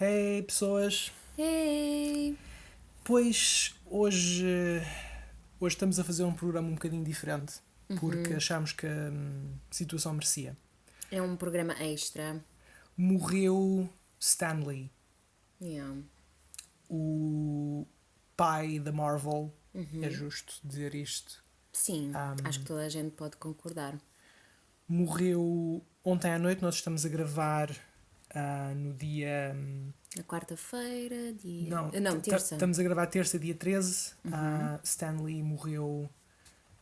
Hey pessoas, Hey! pois hoje estamos a fazer um programa um bocadinho diferente porque achámos que a situação merecia. É um programa extra. Morreu Stan Lee, Yeah. o pai da Marvel, é justo dizer isto. Sim, acho que toda a gente pode concordar. Morreu ontem à noite, nós estamos a gravar no dia. Na quarta-feira, dia. Não, Não, terça. estamos a gravar terça, dia 13. Stan Lee morreu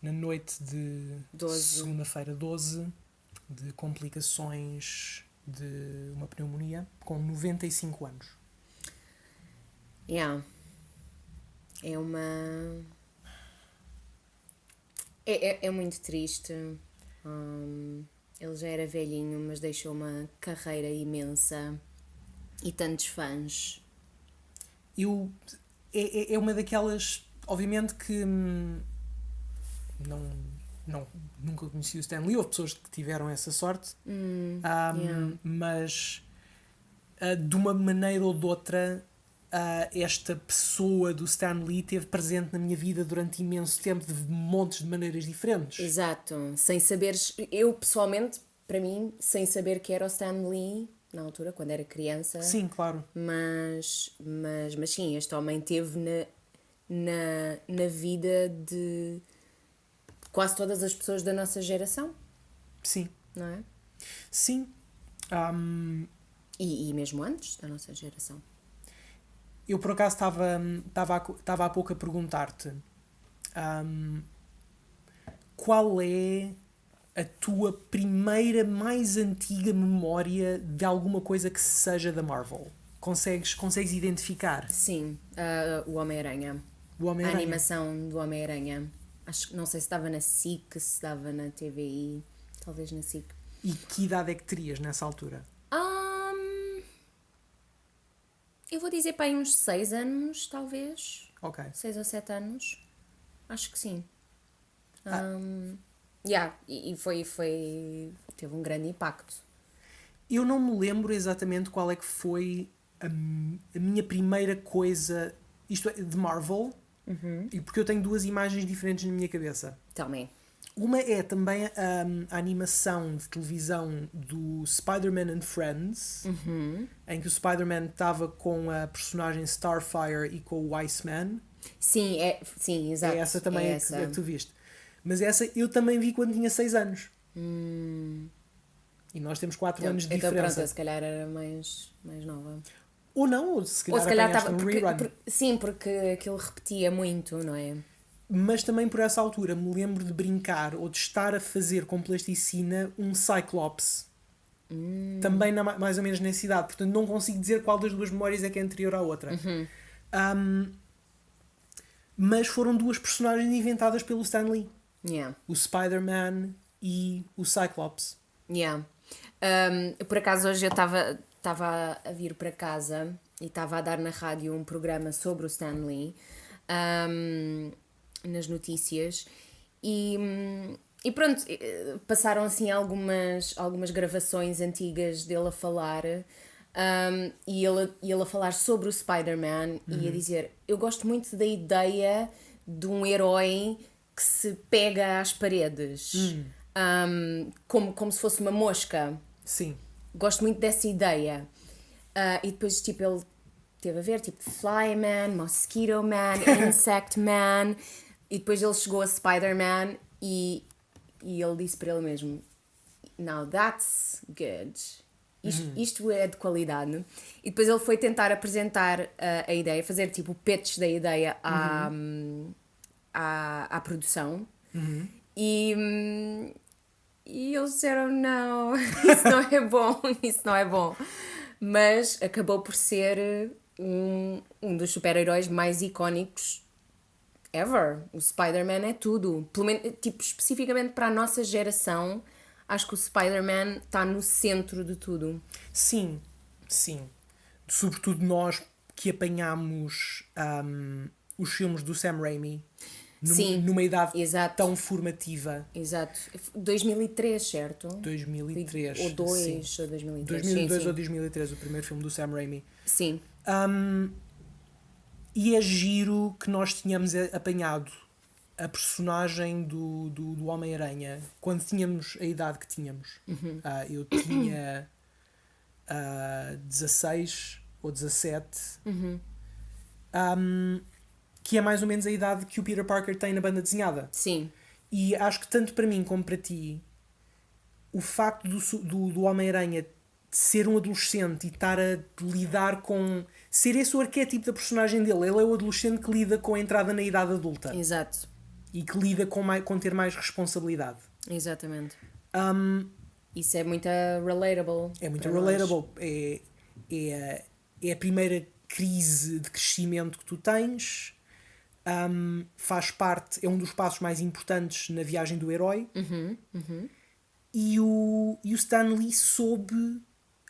na noite de 12. segunda-feira 12 de complicações de uma pneumonia com 95 anos. Yeah. É uma. É muito triste. Ele já era velhinho, mas deixou uma carreira imensa e tantos fãs. Eu, é uma daquelas, obviamente que nunca conheci o Stan Lee, houve pessoas que tiveram essa sorte, Yeah. mas de uma maneira ou de outra esta pessoa do Stan Lee esteve presente na minha vida durante imenso tempo de montes de maneiras diferentes. Exato. Sem saberes. Eu, pessoalmente, para mim, sem saber que era o Stan Lee, na altura, quando era criança. Sim, claro. Mas sim, este homem teve na vida de quase todas as pessoas da nossa geração, Sim. não é? Sim. E mesmo antes da nossa geração. Eu por acaso estava há pouco a perguntar-te qual é a tua primeira, mais antiga memória de alguma coisa que seja da Marvel? Consegues identificar Sim, o Homem-Aranha. o A Homem-Aranha? animação do Homem-Aranha. Acho que não sei se estava na SIC, se estava na TVI, talvez na SIC. E que idade é que terias nessa altura? Eu vou dizer para aí uns 6 anos, talvez. Ok. 6 ou 7 anos. Acho que sim. Yeah, e foi. Teve um grande impacto. Eu não me lembro exatamente qual é que foi a minha primeira coisa, isto é, de Marvel, e porque eu tenho duas imagens diferentes na minha cabeça. Também. Uma é também a animação de televisão do Spider-Man and Friends, em que o Spider-Man estava com a personagem Starfire e com o Iceman. Sim, exato. É essa também é a que tu viste. Mas essa eu também vi quando tinha 6 anos. E nós temos 4 anos de Então diferença. pronto, se calhar era mais nova. Ou não, ou se calhar, Ou se calhar apanhaste estava. um rerun. Sim, porque aquilo repetia muito, não é? Mas também por essa altura me lembro de brincar ou de estar a fazer com plasticina um Cyclops. Também mais ou menos nessa idade. Portanto não consigo dizer qual das duas memórias é que é anterior à outra. Mas foram duas personagens inventadas pelo Stan Lee. Yeah. O Spider-Man e o Cyclops. Yeah. Por acaso hoje eu estava a vir para casa e estava a dar na rádio um programa sobre o Stan Lee, nas notícias, e pronto, passaram assim algumas gravações antigas dele a falar, e ele a falar sobre o Spider-Man e a dizer: eu gosto muito da ideia de um herói que se pega às paredes, como se fosse uma mosca. Sim. Gosto muito dessa ideia. E depois, tipo, ele teve a ver, tipo, Flyman, Mosquito Man, Insect Man. E depois ele chegou a Spider-Man e ele disse para ele mesmo: Now that's good. Isto é de qualidade. E depois ele foi tentar apresentar a ideia, fazer tipo o pitch da ideia à produção. E eles disseram: não, isso não é bom, isso não é bom. Mas acabou por ser um dos super-heróis mais icónicos ever. O Spider-Man é tudo. Pelo menos, tipo, especificamente para a nossa geração, acho que o Spider-Man está no centro de tudo. Sim. Sim. Sobretudo nós que apanhámos os filmes do Sam Raimi. Sim, numa idade exato. tão formativa. Exato. 2003, certo? 2003. Ou 2, sim. ou 2003. 2002 sim, ou 2003, o primeiro filme do Sam Raimi. Sim. E é giro que nós tínhamos apanhado a personagem do Homem-Aranha quando tínhamos a idade que tínhamos. Eu tinha 16 ou 17, que é mais ou menos a idade que o Peter Parker tem na banda desenhada. Sim. E acho que tanto para mim como para ti, o facto do Homem-Aranha ser um adolescente e estar a lidar com... ser esse o arquétipo da personagem dele. Ele é o adolescente que lida com a entrada na idade adulta. Exato. E que lida com ter mais responsabilidade. Exatamente. Isso é muito relatable. É muito relatable. É a primeira crise de crescimento que tu tens. Faz parte... é um dos passos mais importantes na viagem do herói. E o Stan Lee soube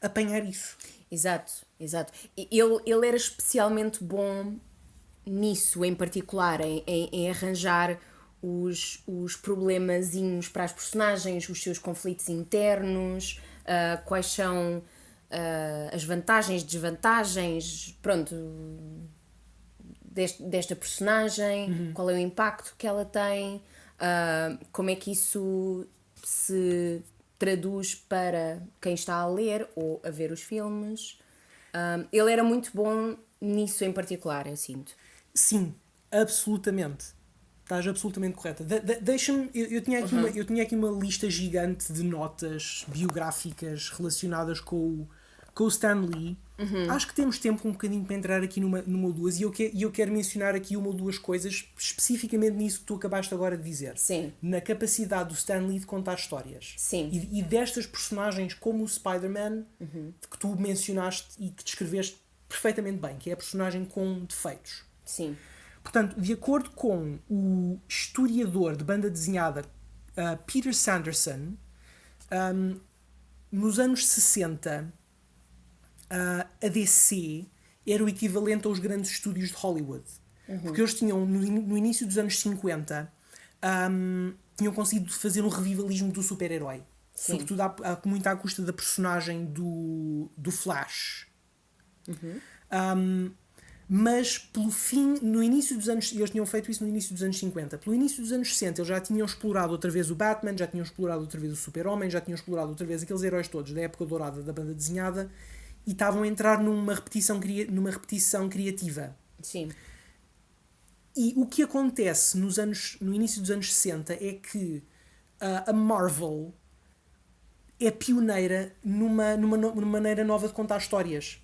apanhar isso. Exato, exato. Ele era especialmente bom nisso, em particular, em arranjar os problemazinhos para as personagens, os seus conflitos internos, quais são as vantagens, desvantagens, pronto, desta personagem, qual é o impacto que ela tem, como é que isso se traduz para quem está a ler ou a ver os filmes. Ele era muito bom nisso em particular, eu sinto. Sim, absolutamente. Estás absolutamente correta. Deixa-me... Eu tinha aqui uma lista gigante de notas biográficas relacionadas com o Stan Lee. Acho que temos tempo um bocadinho para entrar aqui numa ou duas, e eu quero mencionar aqui uma ou duas coisas especificamente nisso que tu acabaste agora de dizer. Sim. Na capacidade do Stan Lee de contar histórias. Sim. E destas personagens como o Spider-Man, que tu mencionaste e que descreveste perfeitamente bem, que é a personagem com defeitos. Sim. Portanto, de acordo com o historiador de banda desenhada Peter Sanderson, nos anos 60, a DC era o equivalente aos grandes estúdios de Hollywood. Porque eles tinham, no início dos anos 50, tinham conseguido fazer um revivalismo do super-herói. Sobretudo muito à custa da personagem do Flash. Mas pelo fim, no início dos anos... eles tinham feito isso no início dos anos 50. Pelo início dos anos 60 eles já tinham explorado outra vez o Batman, já tinham explorado outra vez o Super-Homem, já tinham explorado outra vez aqueles heróis todos da época dourada da banda desenhada, e estavam a entrar numa repetição criativa. Sim. E o que acontece no início dos anos 60 é que a Marvel é pioneira numa maneira nova de contar histórias.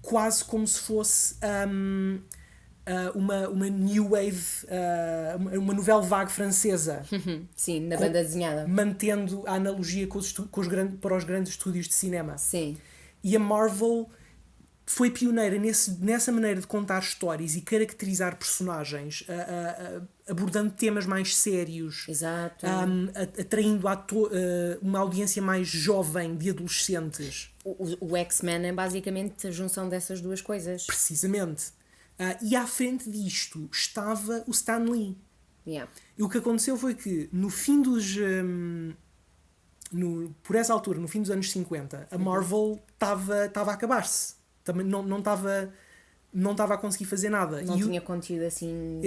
Quase como se fosse uma new wave, uma nouvelle vague francesa. Sim, na banda desenhada. Mantendo a analogia para os grandes estúdios de cinema. Sim. E a Marvel foi pioneira nessa maneira de contar histórias e caracterizar personagens, abordando temas mais sérios. Exato. Atraindo uma audiência mais jovem de adolescentes. O X-Men é basicamente a junção dessas duas coisas. Precisamente. E à frente disto estava o Stan Lee. Yeah. E o que aconteceu foi que no fim dos... por essa altura, no fim dos anos 50, a Marvel estava a acabar-se. Também não estava a conseguir fazer nada. Não tinha conteúdo assim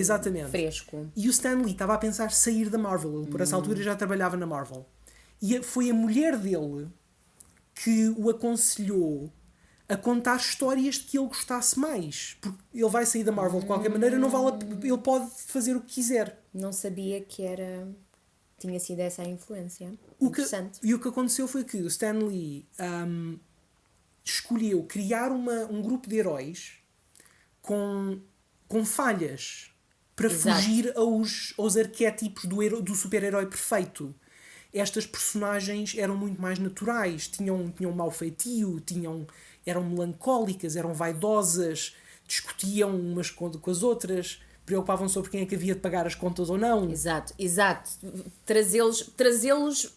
fresco. E o Stan Lee estava a pensar sair da Marvel. Ele, por essa altura, já trabalhava na Marvel. E foi a mulher dele que o aconselhou a contar histórias de que ele gostasse mais. Porque ele vai sair da Marvel de qualquer maneira, ele pode fazer o que quiser. Não sabia que tinha sido essa a influência. E o que aconteceu foi que o Stan Lee escolheu criar um grupo de heróis com falhas para fugir aos arquétipos do super-herói perfeito. Estas personagens eram muito mais naturais, tinham mau feitio, eram melancólicas, eram vaidosas, discutiam umas com as outras, preocupavam sobre quem é que havia de pagar as contas ou não. Exato. Trazê-los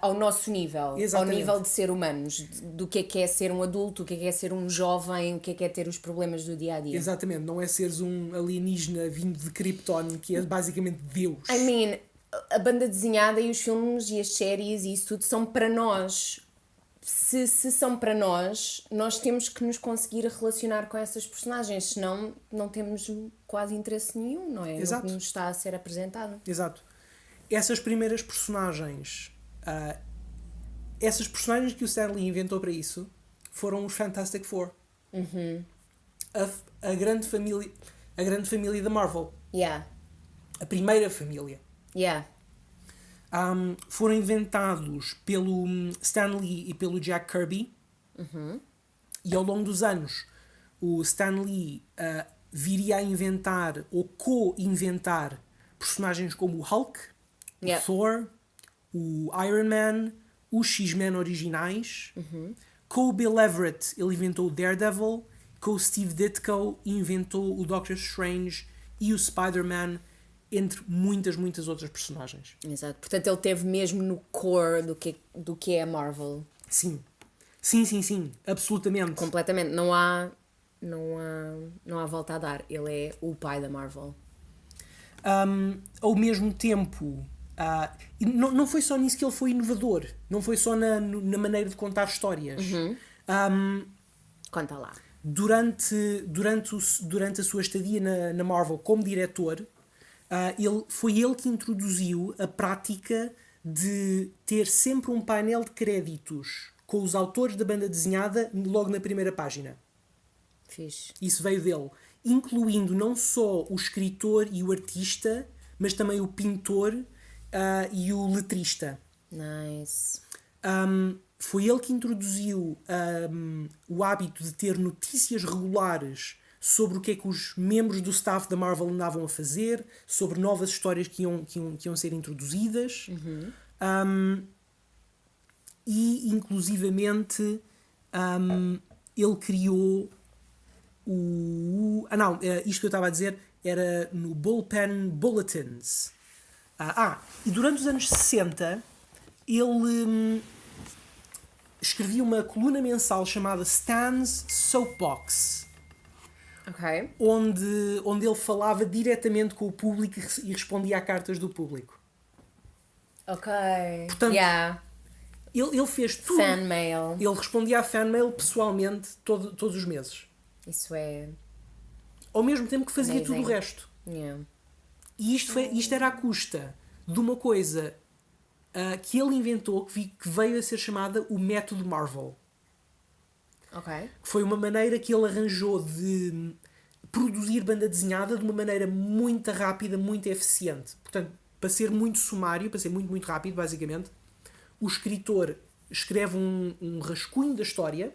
ao nosso nível, Exatamente. ao nível de ser humanos, do que é ser um adulto, o que é ser um jovem, o que é ter os problemas do dia a dia. Exatamente, não é seres um alienígena vindo de Krypton, que é basicamente Deus. I mean, a banda desenhada e os filmes e as séries e isso tudo são para nós. Se são para nós, nós temos que nos conseguir relacionar com essas personagens, senão não temos quase interesse nenhum, não é? Exato. No que nos está a ser apresentado. Exato. Essas primeiras personagens que o Stan Lee inventou para isso foram os Fantastic Four. A grande família da Marvel. Yeah, A primeira família. yeah. Foram inventados pelo Stan Lee e pelo Jack Kirby. E ao longo dos anos o Stan Lee viria a inventar ou co-inventar personagens como o Hulk, Yeah. o Thor, o Iron Man, os X-Men originais. Com o Bill Everett ele inventou o Daredevil, com o Steve Ditko inventou o Doctor Strange e o Spider-Man, entre muitas outras personagens. Exato. Portanto, ele teve mesmo no core do que é a Marvel. Sim, absolutamente. Completamente. Não há volta a dar. Ele é o pai da Marvel. Ao mesmo tempo, e não foi só nisso que ele foi inovador, não foi só na maneira de contar histórias. Conta lá. Durante a sua estadia na Marvel como diretor, foi ele que introduziu a prática de ter sempre um painel de créditos com os autores da banda desenhada logo na primeira página. Fixe. Isso veio dele, incluindo não só o escritor e o artista, mas também o pintor e o letrista. Nice. Foi ele que introduziu o hábito de ter notícias regulares sobre o que é que os membros do staff da Marvel andavam a fazer, sobre novas histórias que iam ser introduzidas. E, inclusivamente, ele criou isto que eu estava a dizer era no Bullpen Bulletins. E durante os anos 60, ele escrevia uma coluna mensal chamada Stan's Soapbox. Ok. Onde ele falava diretamente com o público e respondia a cartas do público. Ok. Portanto, yeah. Ele fez tudo. Fan mail. Ele respondia a fan mail pessoalmente todos os meses. Isso é... Ao mesmo tempo que fazia Amazing. tudo o resto. Yeah. E isto era à custa de uma coisa que ele inventou, que veio a ser chamada o método Marvel. Ok. Que foi uma maneira que ele arranjou de produzir banda desenhada de uma maneira muito rápida, muito eficiente. Portanto, para ser muito sumário, para ser muito rápido, basicamente, o escritor escreve um rascunho da história,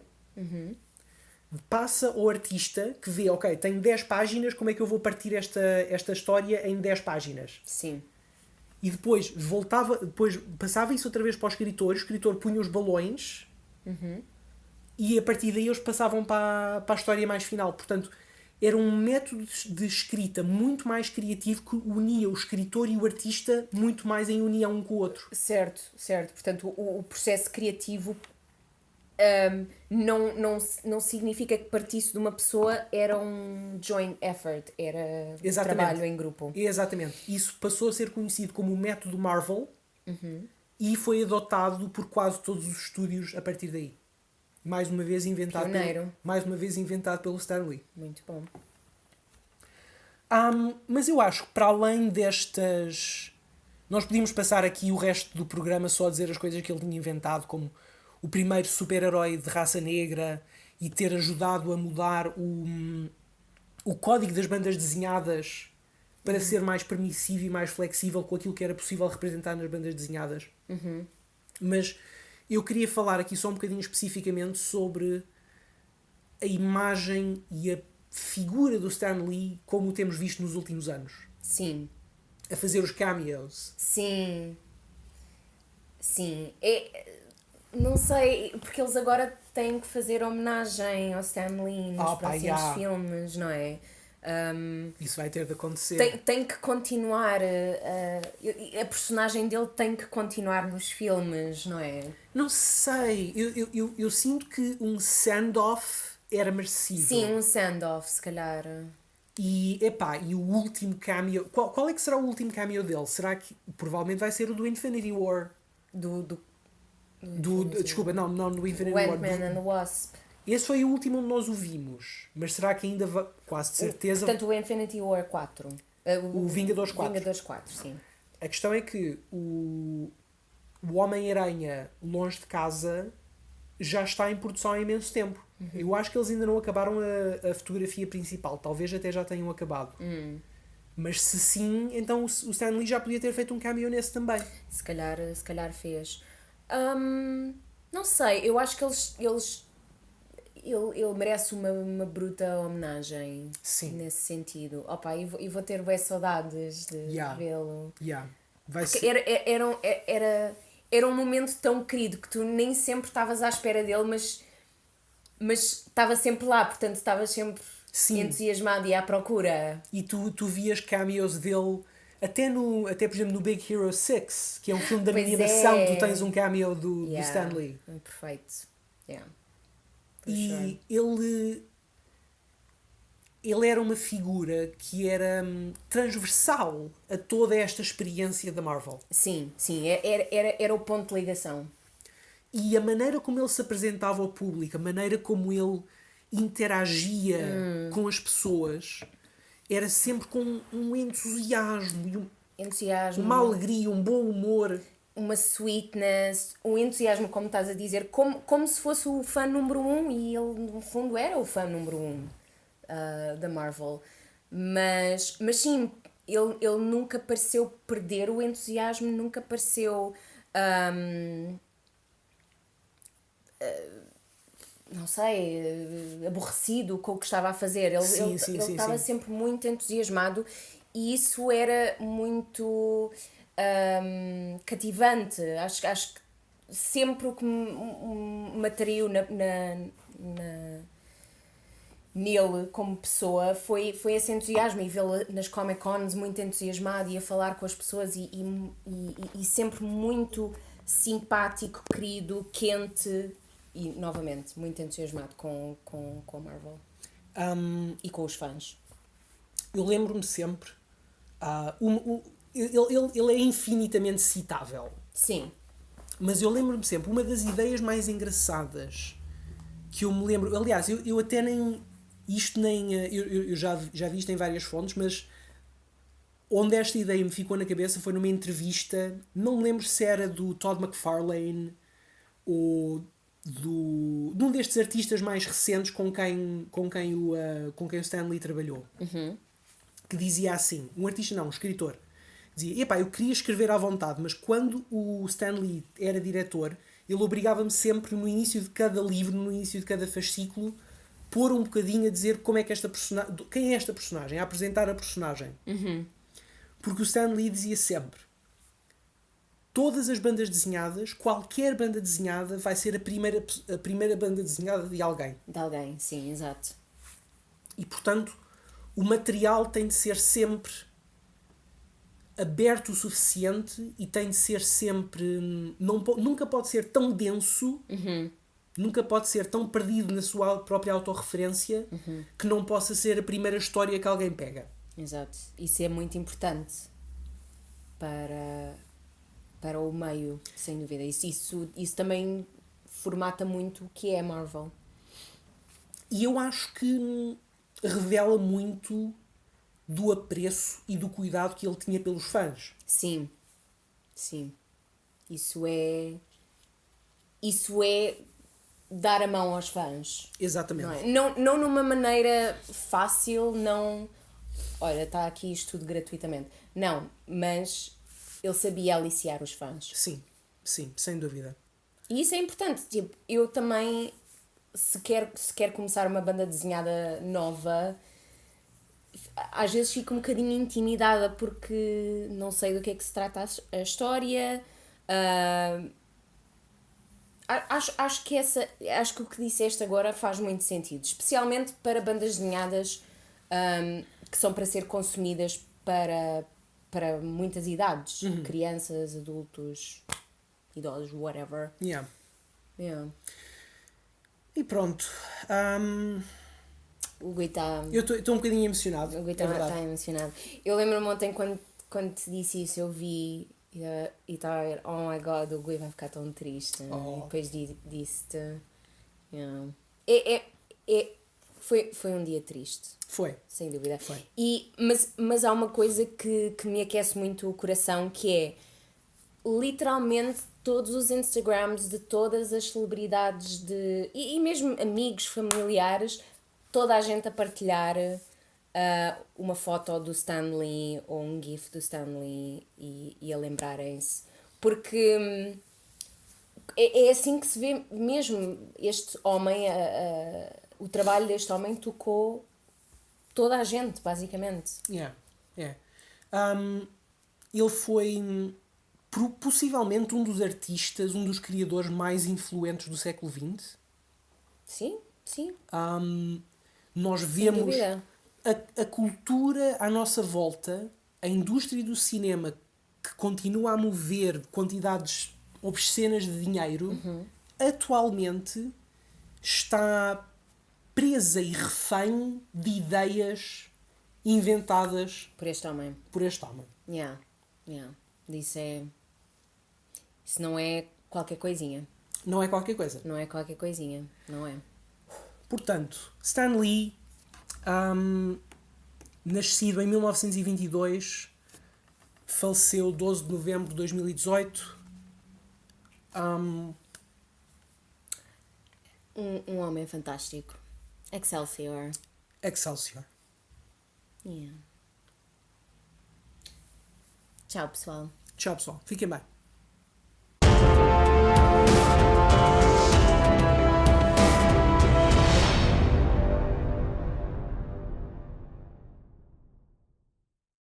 passa ao artista que vê, ok, tenho 10 páginas, como é que eu vou partir esta história em 10 páginas? Sim. E depois passava isso outra vez para o escritor punha os balões e a partir daí eles passavam para a história mais final. Portanto, era um método de escrita muito mais criativo que unia o escritor e o artista muito mais em união um com o outro. Certo. Portanto, o processo criativo não significa que partisse de uma pessoa, era um joint effort, era trabalho em grupo. Exatamente. Isso passou a ser conhecido como o método Marvel e foi adotado por quase todos os estúdios a partir daí. Mais uma vez inventado pelo Stan Lee. Muito bom. Mas eu acho que para além destas... Nós podíamos passar aqui o resto do programa só a dizer as coisas que ele tinha inventado, como o primeiro super-herói de raça negra e ter ajudado a mudar o código das bandas desenhadas para ser mais permissivo e mais flexível com aquilo que era possível representar nas bandas desenhadas. Mas eu queria falar aqui só um bocadinho especificamente sobre a imagem e a figura do Stan Lee como o temos visto nos últimos anos. Sim. A fazer os cameos. Sim. Não sei, porque eles agora têm que fazer homenagem ao Stan Lee nos próximos filmes, não é? Isso vai ter de acontecer. Tem que continuar, a personagem dele tem que continuar nos filmes, não é? Não sei, eu sinto que um send-off era merecido. Sim, um send-off, se calhar. E o último cameo. Qual é que será o último cameo dele? Será que provavelmente vai ser o do Infinity War? Desculpa, não do Infinity War. Ant-Man and the Wasp. Esse foi o último onde nós o vimos. Mas será que ainda vai. Quase de certeza. Portanto, o Infinity War 4. O Vingadores 4. Vingadores 4, sim. A questão é que o Homem-Aranha Longe de Casa já está em produção há imenso tempo. Eu acho que eles ainda não acabaram a fotografia principal. Talvez até já tenham acabado. Mas se sim, então o Stan Lee já podia ter feito um cameo nesse também. Se calhar fez. Não sei, eu acho que ele merece uma bruta homenagem. Sim. Nesse sentido. Opa, e vou ter bem saudades de vê-lo. Vai Porque ser... era um momento tão querido que tu nem sempre estavas à espera dele, mas estava sempre lá, portanto estavas sempre entusiasmado e à procura. E tu vias cameos dele até por exemplo no Big Hero 6, que é um filme de animação, tu tens um cameo do Stan Lee. Perfeito. E ele era uma figura que era transversal a toda esta experiência da Marvel. Sim, era o ponto de ligação. E a maneira como ele se apresentava ao público, a maneira como ele interagia com as pessoas, era sempre com um entusiasmo, uma alegria, um bom humor. Uma sweetness, um entusiasmo, como estás a dizer, como se fosse o fã número 1, e ele no fundo era o fã número 1 da Marvel. Mas sim, ele nunca pareceu perder o entusiasmo, nunca pareceu... não sei, aborrecido com o que estava a fazer. Ele estava sempre muito entusiasmado, e isso era muito cativante. Acho que sempre o que me atraiu nele como pessoa foi esse entusiasmo, e vê-lo nas Comic Cons muito entusiasmado e a falar com as pessoas e sempre muito simpático, querido, quente. E, novamente, muito entusiasmado com a Marvel. E com os fãs. Eu lembro-me sempre... ele é infinitamente citável. Sim. Mas eu lembro-me sempre... Uma das ideias mais engraçadas que eu me lembro... Aliás, eu até nem... Isto nem... Eu já vi isto em várias fontes, mas... Onde esta ideia me ficou na cabeça foi numa entrevista... Não me lembro se era do Todd McFarlane ou... de um destes artistas mais recentes com quem o Stan Lee trabalhou. Que dizia assim, um escritor, dizia, eu queria escrever à vontade, mas quando o Stan Lee era diretor, ele obrigava-me sempre no início de cada livro, no início de cada fascículo, pôr um bocadinho a dizer como é que quem é esta personagem, a apresentar a personagem. Porque o Stan Lee dizia sempre: todas as bandas desenhadas, qualquer banda desenhada vai ser a primeira banda desenhada de alguém. De alguém, sim, exato. E, portanto, o material tem de ser sempre aberto o suficiente e tem de ser sempre... nunca pode ser tão denso, nunca pode ser tão perdido na sua própria autorreferência que não possa ser a primeira história que alguém pega. Exato. Isso é muito importante para o meio, sem dúvida. Isso também formata muito o que é a Marvel. E eu acho que revela muito do apreço e do cuidado que ele tinha pelos fãs. Sim. Isso é dar a mão aos fãs. Exatamente. Não numa maneira fácil, não... Olha, está aqui isto tudo gratuitamente. Não, mas ele sabia aliciar os fãs. Sim, sem dúvida. E isso é importante. Tipo, eu também, se quer começar uma banda desenhada nova, às vezes fico um bocadinho intimidada porque não sei do que é que se trata a história. Acho que o que disseste agora faz muito sentido, especialmente para bandas desenhadas que são para ser consumidas para muitas idades. Crianças, adultos, idosos, whatever. Yeah. Yeah. E pronto. O Gui está... Eu estou um bocadinho emocionado. O Gui é está verdade. emocionado. Eu lembro-me ontem quando te disse isso, eu vi e estava a ver, oh my god, o Gui vai ficar tão triste. Oh. E depois disse-te... Yeah. Foi um dia triste. Foi. Sem dúvida. Foi. Mas há uma coisa que me aquece muito o coração, que é literalmente todos os Instagrams de todas as celebridades e mesmo amigos, familiares, toda a gente a partilhar uma foto do Stanley ou um gif do Stanley e a lembrarem-se. Porque é assim que se vê mesmo este homem, o trabalho deste homem tocou toda a gente, basicamente. Yeah. Yeah. Ele foi possivelmente um dos artistas, um dos criadores mais influentes do século XX. Sim, sim. Nós vemos a cultura à nossa volta, a indústria do cinema que continua a mover quantidades obscenas de dinheiro, atualmente está presa e refém de ideias inventadas Por este homem. por este homem. Yeah. Isso não é qualquer coisinha. Não é qualquer coisa. Não é qualquer coisinha. Não é. Portanto, Stan Lee, nascido em 1922, faleceu 12 de novembro de 2018. Um homem fantástico. Excelsior. Excelsior. Yeah. Tchau, pessoal. Tchau, pessoal. Fiquem bem.